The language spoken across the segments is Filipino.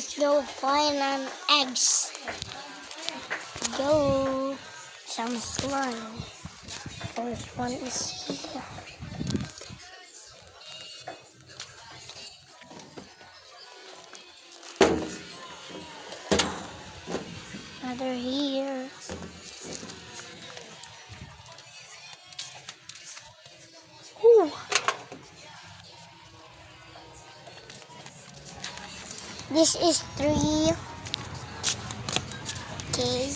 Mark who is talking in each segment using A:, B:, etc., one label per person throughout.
A: Let's go find an eggs. Go. Some slime. First one is here. Another here. Ooh. This is 3. Okay.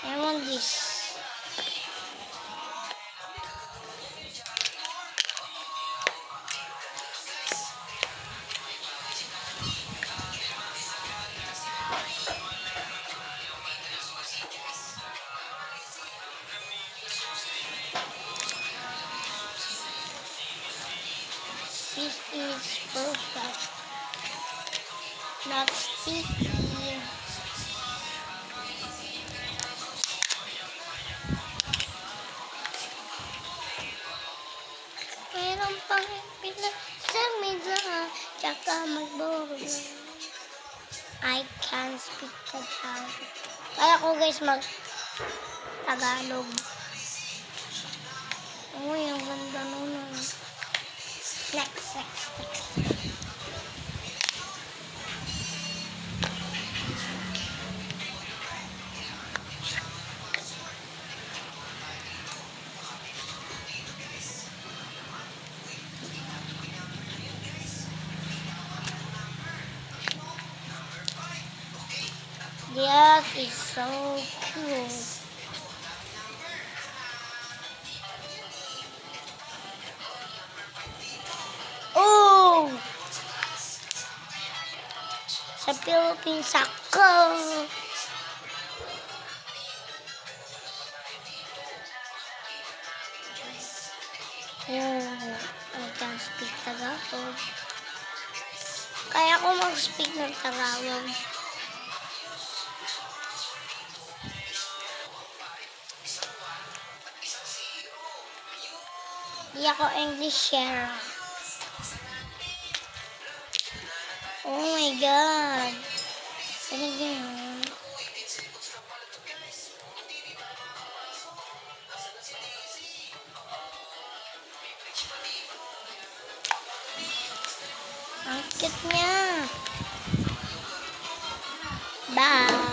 A: I want this. This is perfect. Not sticky. Meron pang pila sa mesa, tsaka magbobo. I can speak Tagalog. Kaya ko guys mag-Tagalog. Uy, ang ganda nun. Next. Yes, it's so cool. Oh! Sa Philippines ako. I can speak Tagalog. Kaya ko mag-speak ng Tagalog. Hindi ako Englisher. Oh my God. Talaga yun. Ang cute niya. Bye.